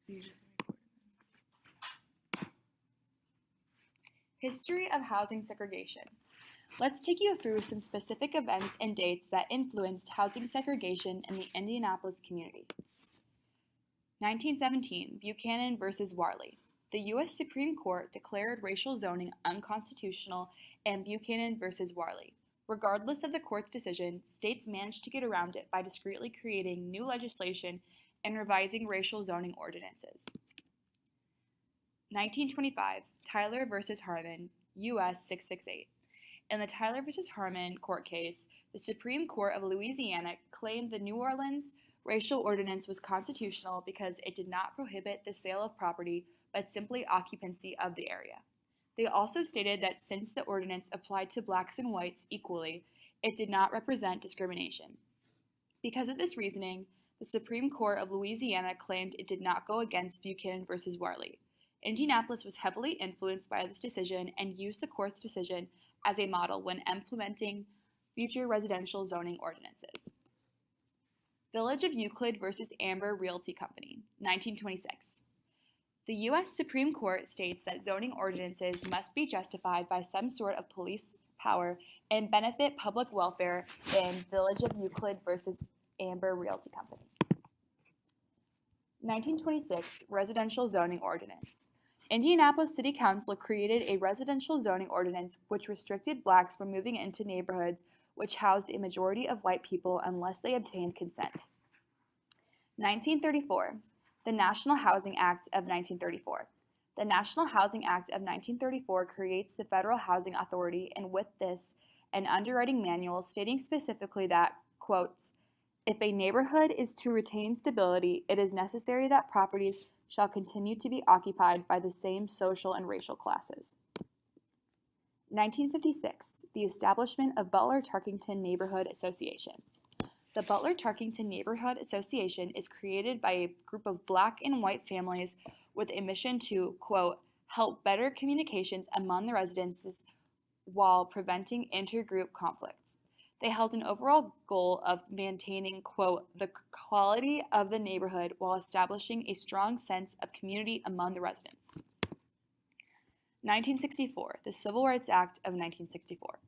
So you just record it. History of housing segregation. Let's take you through some specific events and dates that influenced housing segregation in the Indianapolis community. 1917, Buchanan versus Warley. The U.S. Supreme Court declared racial zoning unconstitutional in Buchanan versus Warley. Regardless of the court's decision, states managed to get around it by discreetly creating new legislation and revising racial zoning ordinances. 1925, Tyler versus Harmon, U.S. 668. In the Tyler versus Harmon court case, the Supreme Court of Louisiana claimed the New Orleans racial ordinance was constitutional because it did not prohibit the sale of property, but simply occupancy of the area. They also stated that since the ordinance applied to blacks and whites equally, it did not represent discrimination. Because of this reasoning, the Supreme Court of Louisiana claimed it did not go against Buchanan versus Warley. Indianapolis was heavily influenced by this decision and used the court's decision as a model when implementing future residential zoning ordinances. Village of Euclid versus Amber Realty Company, 1926. The U.S. Supreme Court states that zoning ordinances must be justified by some sort of police power and benefit public welfare in Village of Euclid versus Amber Realty Company. 1926 Residential Zoning Ordinance. Indianapolis City Council created a residential zoning ordinance which restricted blacks from moving into neighborhoods which housed a majority of white people unless they obtained consent. 1934. The National Housing Act of 1934. The National Housing Act of 1934 creates the Federal Housing Authority, and with this, an underwriting manual stating specifically that, quotes, if a neighborhood is to retain stability, it is necessary that properties shall continue to be occupied by the same social and racial classes. 1956. The establishment of Butler-Tarkington Neighborhood Association. The Butler-Tarkington Neighborhood Association is created by a group of black and white families with a mission to, quote, help better communications among the residents while preventing intergroup conflicts. They held an overall goal of maintaining, quote, the quality of the neighborhood while establishing a strong sense of community among the residents. 1964, the Civil Rights Act of 1964.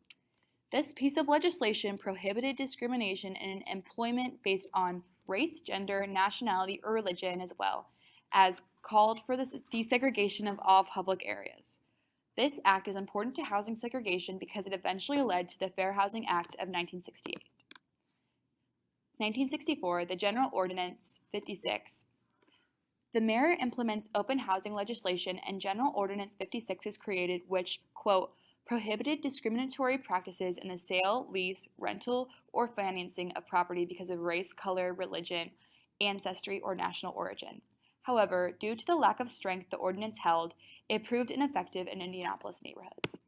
This piece of legislation prohibited discrimination in employment based on race, gender, nationality, or religion, as well as called for the desegregation of all public areas. This act is important to housing segregation because it eventually led to the Fair Housing Act of 1968. 1964, the General Ordinance 56. The mayor implements open housing legislation, and General Ordinance 56 is created, which, quote, prohibited discriminatory practices in the sale, lease, rental, or financing of property because of race, color, religion, ancestry, or national origin. However, due to the lack of strength the ordinance held, it proved ineffective in Indianapolis neighborhoods.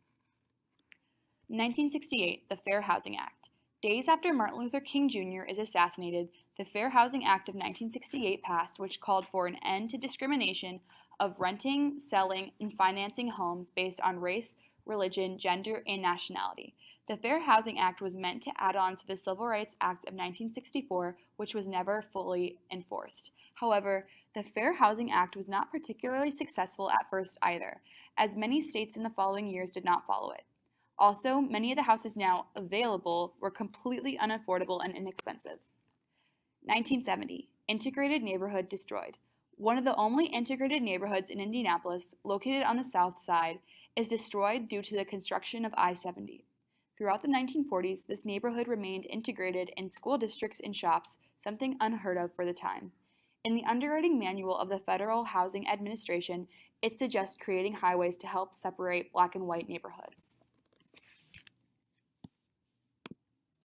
1968, the Fair Housing Act. Days after Martin Luther King Jr. is assassinated, the Fair Housing Act of 1968 passed, which called for an end to discrimination of renting, selling, and financing homes based on race, religion, gender, and nationality. The Fair Housing Act was meant to add on to the Civil Rights Act of 1964, which was never fully enforced. However, the Fair Housing Act was not particularly successful at first either, as many states in the following years did not follow it. Also, many of the houses now available were completely unaffordable and inexpensive. 1970, integrated neighborhood destroyed. One of the only integrated neighborhoods in Indianapolis, located on the south side, is destroyed due to the construction of I-70. Throughout the 1940s, this neighborhood remained integrated in school districts and shops, something unheard of for the time. In the underwriting manual of the Federal Housing Administration, it suggests creating highways to help separate black and white neighborhoods.